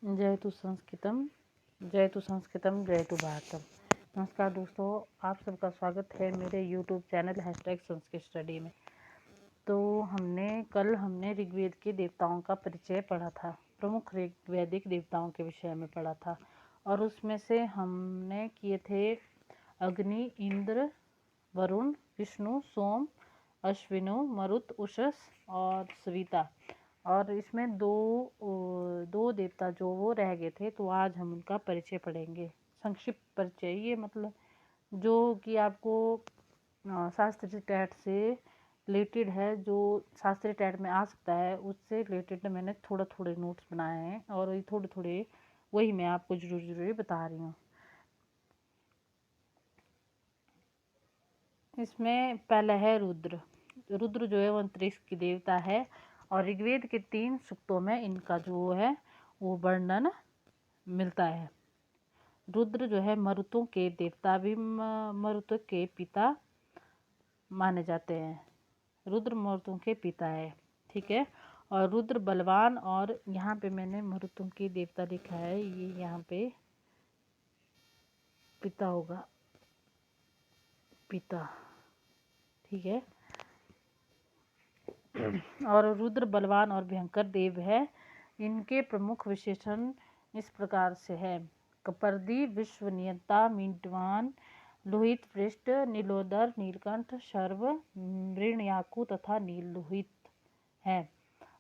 जयतु संस्कृतम जयतु संस्कृतम जयतु भारतम। नमस्कार दोस्तों, आप सबका स्वागत है मेरे YouTube चैनल #संस्कृत स्टडी में। तो हमने ऋग्वेद के देवताओं का परिचय पढ़ा था, प्रमुख ऋग्वैदिक देवताओं के विषय में पढ़ा था। और उसमें से हमने किए थे अग्नि, इंद्र, वरुण, विष्णु, सोम, अश्विनो, मरुत, उषस और सविता। और इसमें दो देवता जो वो रह गए थे, तो आज हम उनका परिचय पढ़ेंगे। संक्षिप्त परिचय, ये मतलब जो कि आपको शास्त्रीय टैट से रिलेटेड है, जो शास्त्रीय टैट में आ सकता है, उससे रिलेटेड मैंने थोड़े नोट्स बनाए हैं और ये थोड़े वही मैं आपको जरूरी बता रही हूँ। इसमें पहला है रुद्र। रुद्र जो है वो अंतरिक्ष की देवता है और ऋग्वेद के 3 सूक्तों में इनका जो है वो वर्णन मिलता है। रुद्र जो है मरुतों के देवता भी मरुतों के पिता माने जाते हैं। रुद्र मरुतों के पिता है, ठीक है। और रुद्र बलवान, और यहाँ पे मैंने मरुतों की देवता लिखा है, ये यहाँ पे पिता होगा, पिता, ठीक है। और रुद्र बलवान और भयंकर देव है। इनके प्रमुख विशेषण इस प्रकार से है: कपर्दी, विश्वनियंता, मींटवान, लोहित पृष्ठ, नीलोदर, नीलकंठ, शर्व, मृणयाकु तथा नील लोहित है।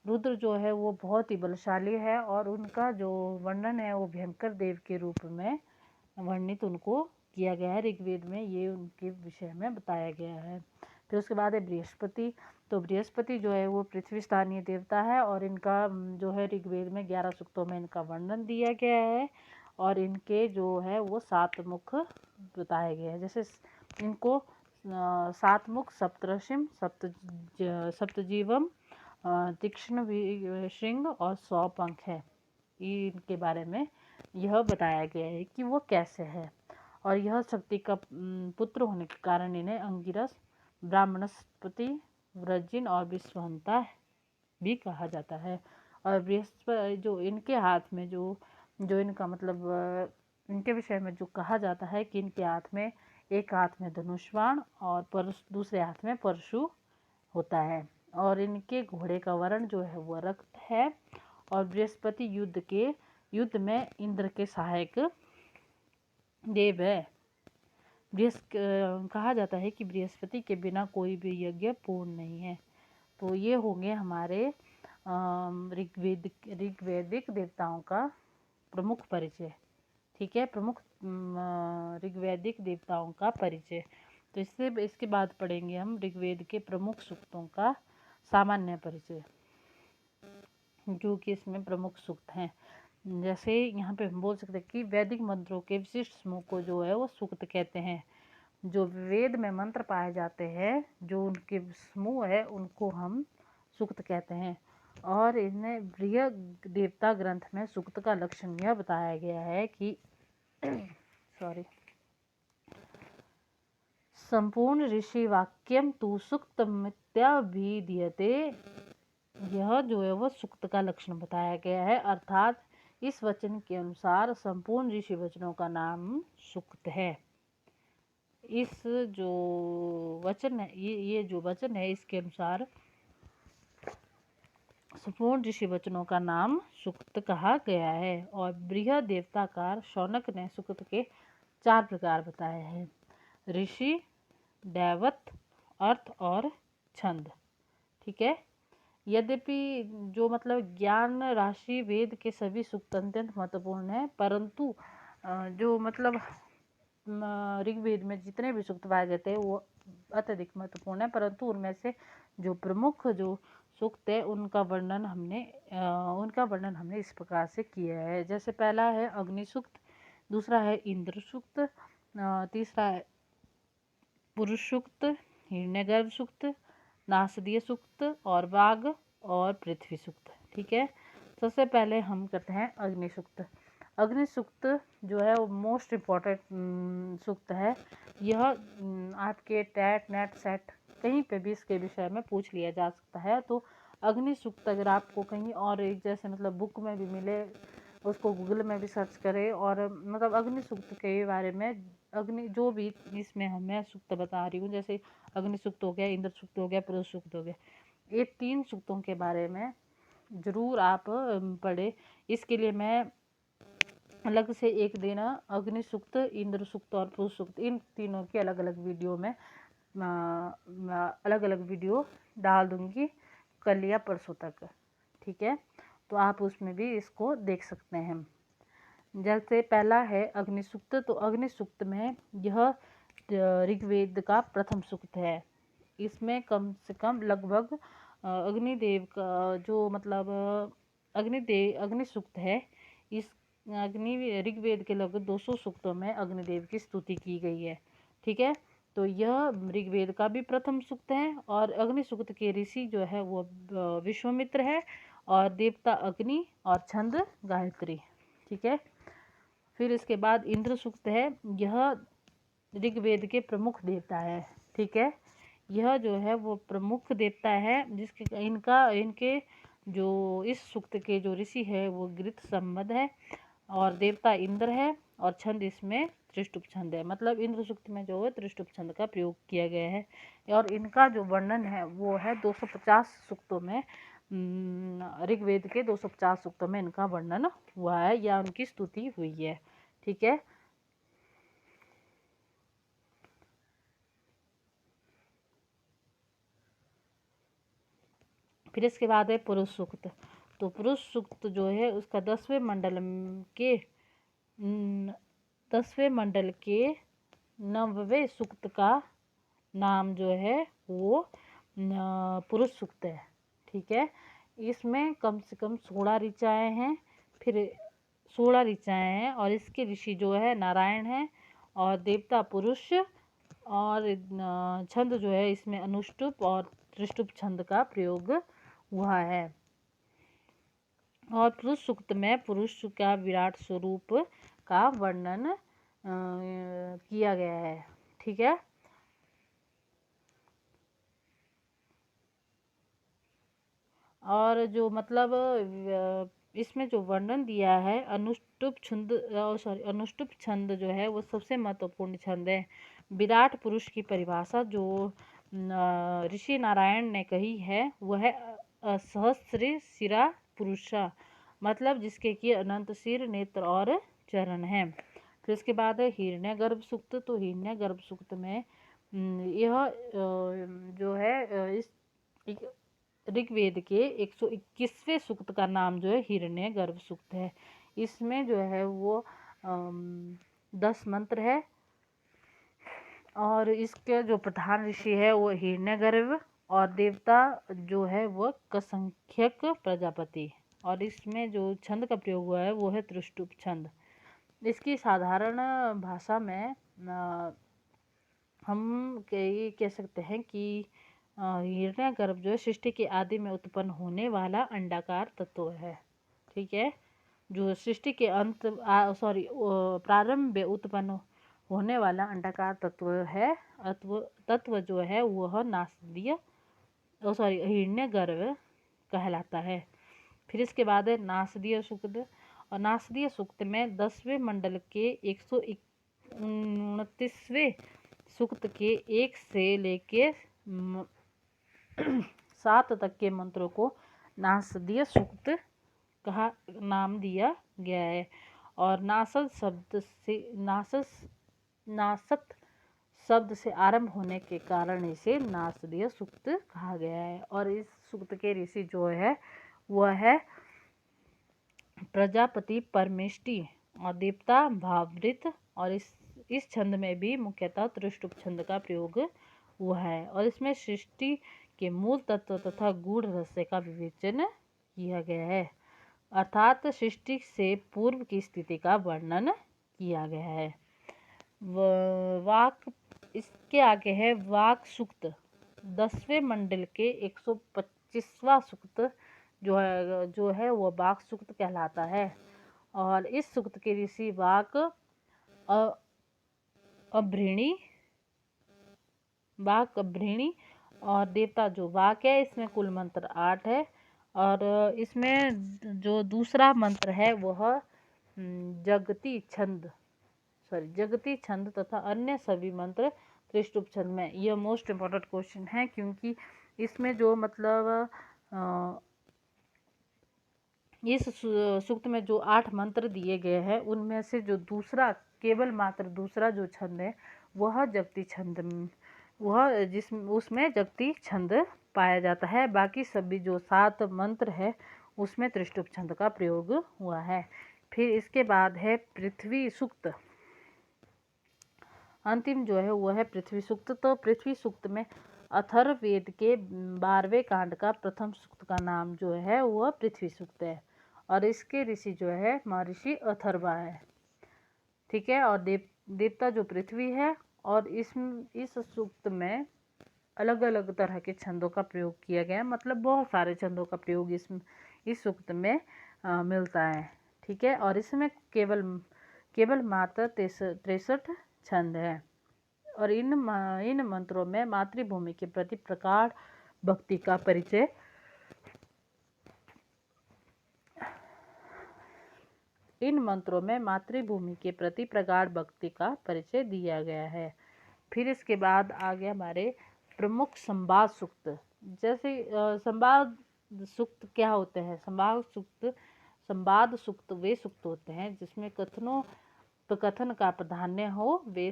रुद्र जो है वो बहुत ही बलशाली है और उनका जो वर्णन है वो भयंकर देव के रूप में वर्णित उनको किया गया है ऋग्वेद में, ये उनके विषय में बताया गया है। फिर उसके बाद है बृहस्पति। तो बृहस्पति जो है वो पृथ्वी स्थानीय देवता है और इनका जो है ऋग्वेद में 11 सूक्तों में इनका वर्णन दिया गया है और इनके जो है वो 7 मुख बताए गए हैं। जैसे इनको 7 मुख, सप्तर्षिम, सप्तजीवम, तीक्ष्ण श्रृंग और 100 पंख है। इनके बारे में यह बताया गया है कि वो कैसे है। और यह शक्ति का पुत्र होने के कारण इन्हें अंगिरस, ब्राह्मणस्पति, वृजिन और विश्वहंता भी कहा जाता है। और बृहस्पति जो इनके हाथ में जो इनका मतलब इनके विषय में जो कहा जाता है कि इनके हाथ में एक हाथ में धनुष बाण और दूसरे हाथ में परशु होता है। और इनके घोड़े का वर्ण जो है वो रक्त है। और बृहस्पति युद्ध में इंद्र के सहायक देव है। कहा जाता है कि बृहस्पति के बिना कोई भी यज्ञ पूर्ण नहीं है। तो ये होंगे हमारे ऋग्वैदिक देवताओं का प्रमुख परिचय, ठीक है। प्रमुख ऋग्वैदिक देवताओं का परिचय। तो इसके बाद पढ़ेंगे हम ऋग्वेद के प्रमुख सूक्तों का सामान्य परिचय, जो कि इसमें प्रमुख सूक्त हैं। जैसे यहाँ पे हम बोल सकते हैं कि वैदिक मंत्रों के विशिष्ट समूह को जो है वो सूक्त कहते हैं। जो वेद में मंत्र पाए जाते हैं, जो उनके समूह है, उनको हम सूक्त कहते हैं। और इन्हें प्रिय देवता ग्रंथ में सूक्त का लक्षण यह बताया गया है कि संपूर्ण ऋषि वाक्यम तु सूक्तमित्याभिधीयते। यह जो है वो सूक्त का लक्षण बताया गया है, अर्थात इस वचन के अनुसार संपूर्ण ऋषि वचनों का नाम सूक्त है। इस जो वचन है, ये जो वचन है, इसके अनुसार संपूर्ण ऋषि वचनों का नाम सूक्त कहा गया है। और बृहद देवताकार शौनक ने सूक्त के 4 प्रकार बताए हैं: ऋषि, दैवत, अर्थ और छंद, ठीक है। यद्यपि जो मतलब ज्ञान राशि वेद के सभी सूक्त अत्यंत महत्वपूर्ण है, परंतु जो मतलब ऋग्वेद में जितने भी सूक्त पाए जाते हैं वो अत्यधिक महत्वपूर्ण है, परंतु उनमें से जो प्रमुख जो सूक्त है उनका वर्णन हमने इस प्रकार से किया है। जैसे पहला है अग्नि सूक्त, दूसरा है इंद्र सूक्त, तीसरा है पुरुष सूक्त, हिरण्यगर्भ सूक्त, नासदीय सूक्त और वाग और पृथ्वी सूक्त, ठीक है। सबसे पहले हम करते हैं अग्नि सूक्त। अग्नि सूक्त जो है वो मोस्ट इम्पॉर्टेंट सूक्त है। यह आपके टैट नेट सेट कहीं पे भी इसके विषय में पूछ लिया जा सकता है। तो अग्नि सूक्त अगर आपको कहीं और एक जैसे मतलब बुक में भी मिले उसको गूगल में भी सर्च करें। और मतलब अग्नि सूक्त के बारे में, अग्नि जो भी इसमें मैं सूक्त बता रही हूँ, जैसे अग्नि सूक्त हो गया, इंद्र सूक्त हो गया, पुरुष सूक्त हो गया, ये 3 सूक्तों के बारे में ज़रूर आप पढ़ें। इसके लिए मैं अलग से एक दिन अग्नि सूक्त, इंद्र सूक्त और पुरुष सूक्त, इन तीनों की अलग अलग वीडियो में अलग अलग वीडियो डाल दूंगी कल या परसों तक, ठीक है। तो आप उसमें भी इसको देख सकते हैं। जैसे पहला है अग्नि सूक्त, तो अग्नि सूक्त में यह ऋग्वेद का प्रथम सूक्त है। इसमें कम से कम लगभग अग्निदेव का जो मतलब अग्नि सूक्त है, इस ऋग्वेद के लगभग 200 सूक्तों में अग्निदेव की स्तुति की गई है, ठीक है। तो यह ऋग्वेद का भी प्रथम सूक्त है। और अग्नि सूक्त के ऋषि जो है वो विश्वामित्र है, और देवता अग्नि और छंद गायत्री, ठीक है। फिर इसके बाद इंद्र सूक्त है, यह ऋग्वेद के प्रमुख देवता है, ठीक है। यह जो है वो प्रमुख देवता है, जिसके इनके जो इस सूक्त के जो ऋषि है वो गृत संबद्ध है, और देवता इंद्र है, और छंद इसमें त्रिष्टुप छंद है। मतलब इंद्र सूक्त में जो है त्रिष्टुप छंद का प्रयोग किया गया है। और इनका जो वर्णन है वो है 250 सूक्तों में, ऋग्वेद के 250 सूक्तों में इनका वर्णन हुआ है या उनकी स्तुति हुई है, ठीक है। फिर इसके बाद है पुरुष सूक्त। तो पुरुष सूक्त जो है उसका 10वें मंडल के 9वें सूक्त का नाम जो है वो पुरुष सूक्त है, ठीक है। इसमें कम से कम 16 ऋचाएँ हैं, फिर 16 ऋचाएँ हैं, और इसके ऋषि जो है नारायण है, और देवता पुरुष, और छंद जो है इसमें अनुष्टुप और त्रिष्टुप छंद का प्रयोग हुआ है। और पुरुष सूक्त में पुरुष का विराट स्वरूप का वर्णन किया गया है, ठीक है। और जो मतलब इसमें जो वर्णन दिया है अनुष्टुप छंद जो है वो सबसे महत्वपूर्ण छंद है। विराट पुरुष की परिभाषा जो ऋषि नारायण ने कही है वह है सहस्र शिरा पुरुषा, मतलब जिसके कि अनंत सिर, नेत्र और चरण हैं। फिर इसके बाद है हिरण्यगर्भ सूक्त। तो हिरण्यगर्भ सूक्त में यह जो है इस ऋग्वेद के 121वें सूक्त का नाम जो है हिरण्यगर्भ सूक्त है। इसमें जो है वो 10 मंत्र है, और इसके जो प्रधान ऋषि है वो हिरण्यगर्भ, और देवता जो है वो कसंख्यक प्रजापति, और इसमें जो छंद का प्रयोग हुआ है वो है त्रिष्टुप छंद। इसकी साधारण भाषा में हम ये कह सकते हैं कि हिरण्यगर्भ जो है सृष्टि के आदि में उत्पन्न होने वाला अंडाकार तत्व है, ठीक है। जो सृष्टि के प्रारंभ में उत्पन्न होने वाला अंडाकार तत्व है, तत्व जो है वह हिरण्यगर्भ कहलाता है। फिर इसके बाद है नासदीय सूक्त। और नासदीय सूक्त में 10वें मंडल के 129वें सूक्त के 1 से लेके 7 तक के मंत्रों को नासदीय सूक्त कहा नाम दिया गया है। और नासत शब्द से आरंभ होने के कारण इसे नासदीय सूक्त कहा गया है। और इस सूक्त के ऋषि जो है वह है प्रजापति परमेष्टि और देवता भावृत। और इस छंद में भी मुख्यतः त्रिष्टुप छंद का प्रयोग हुआ है, और इसमें सृष्टि के मूल तत्व तथा गूढ़ रहस्य का विवेचन किया गया है, अर्थात सृष्टि से पूर्व की स्थिति का वर्णन किया गया है। वाक इसके आगे है वाक सूक्त। 10वें मंडल के 125वां सूक्त जो है वो वाक सूक्त कहलाता है। और इस सूक्त के ऋषि वाक अभ्रिणी और देवता जो वाक है, इसमें कुल मंत्र 8 है, और इसमें जो दूसरा मंत्र है वह जगती छंद तथा अन्य सभी मंत्र त्रिष्टुप छंद में। यह मोस्ट इम्पोर्टेंट क्वेश्चन है, क्योंकि इसमें जो मतलब इस सूक्त में जो 8 मंत्र दिए गए हैं उनमें से जो दूसरा केवल मात्र दूसरा जो छंद है वह जगती छंद, वह जिस उसमें जगती छंद पाया जाता है। बाकी सभी जो 7 मंत्र है उसमें त्रिष्टुप छंद का प्रयोग हुआ है। फिर इसके बाद है पृथ्वी सूक्त। अंतिम जो है वह है पृथ्वी सूक्त। तो पृथ्वी सूक्त में अथर्ववेद के 12वें कांड का प्रथम सूक्त का नाम जो है वह पृथ्वी सूक्त है, और इसके ऋषि जो है महर्षि अथर्वा है। ठीक है, और देवता जो पृथ्वी है, और इस सूक्त में अलग अलग तरह के छंदों का प्रयोग किया गया है, मतलब बहुत सारे छंदों का प्रयोग इस सूक्त में मिलता है। ठीक है, और इसमें केवल मात्र 63 छंद है, और इन मंत्रों में मातृभूमि के प्रति प्रगाढ़ भक्ति का परिचय दिया गया है। फिर इसके बाद आ गया हमारे प्रमुख संवाद सूक्त। जैसे संवाद सूक्त क्या होते हैं? संवाद सूक्त वे सूक्त होते हैं जिसमें कथन का प्राधान्य हो, वे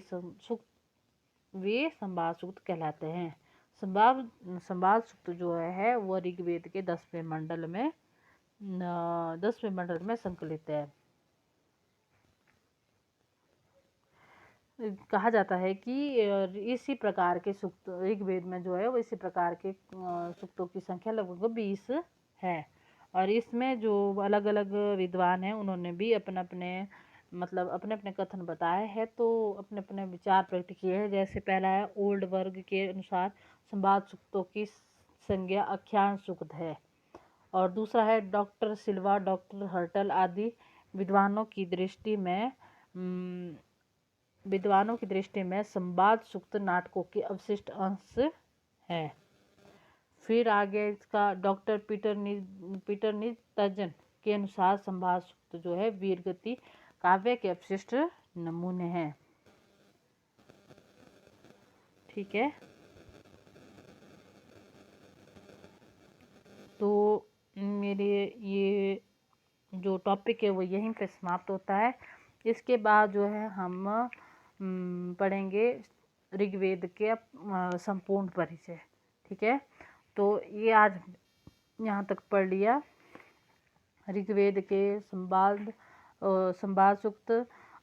संवाद सूक्त कहलाते हैं। संवाद सूक्त जो है वह ऋग्वेद के 10वें मंडल में संकलित है। कहा जाता है कि इसी प्रकार के सूक्त ऋग्वेद में जो है वो इसी प्रकार के सूक्तों की संख्या लगभग 20 है, और इसमें जो अलग अलग विद्वान हैं उन्होंने भी अपने अपने कथन बताए हैं, तो अपने अपने विचार प्रकट किए हैं। जैसे पहला है, ओल्ड वर्ग के अनुसार संवाद सूक्तों की संज्ञा आख्यान सूक्त है, और दूसरा है डॉक्टर सिल्वा, डॉक्टर हर्टल आदि विद्वानों की दृष्टि में संवाद सूक्त नाटकों के अवशिष्ट अंश है। फिर आगे इसका डॉक्टर पीटर नितजन के अनुसार संवाद सूक्त जो है वीरगति काव्य के अवशिष्ट नमूने हैं। ठीक है, तो मेरे ये जो टॉपिक है वो यहीं पे समाप्त होता है। इसके बाद जो है हम पढ़ेंगे ऋग्वेद के संपूर्ण परिचय। ठीक है, तो ये आज यहाँ तक पढ़ लिया ऋग्वेद के संवाद सूक्त,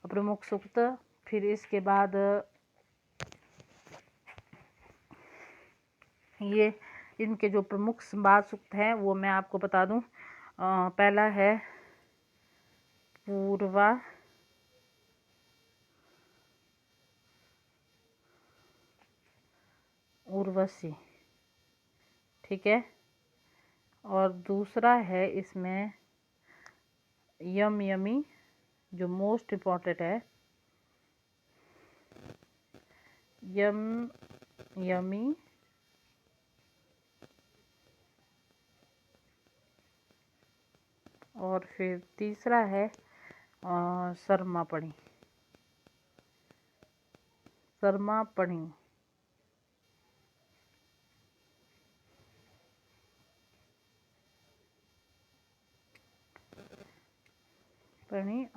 प्रमुख सूक्त। फिर इसके बाद ये इनके जो प्रमुख संवाद सूक्त हैं वो मैं आपको बता दूं। पहला है पूर्वा, उर्वशी। ठीक है, और दूसरा है इसमें यमी, जो मोस्ट इम्पॉर्टेंट है, यमी। और फिर तीसरा है सरमापणी।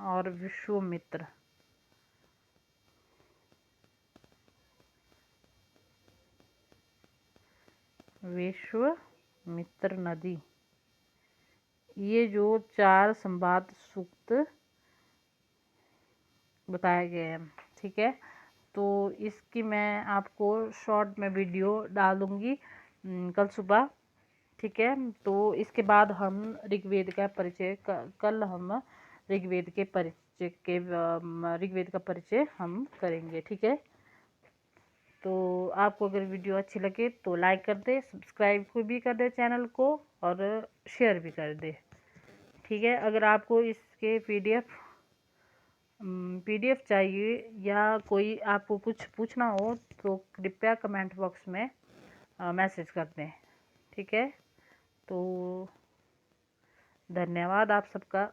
और विश्वामित्र। नदी। ये जो 4 संवाद सूक्त बताए गए हैं। ठीक है, तो इसकी मैं आपको शॉर्ट में वीडियो डाल दूँगी कल सुबह। ठीक है, तो इसके बाद हम ऋग्वेद का परिचय कल हम ऋग्वेद का परिचय हम करेंगे। ठीक है, तो आपको अगर वीडियो अच्छी लगे तो लाइक कर दे, सब्सक्राइब भी कर दे चैनल को, और शेयर भी कर दे। ठीक है, अगर आपको इसके पीडीएफ चाहिए या कोई आपको कुछ पूछना हो तो कृपया कमेंट बॉक्स में मैसेज कर दें। ठीक है, तो धन्यवाद आप सबका।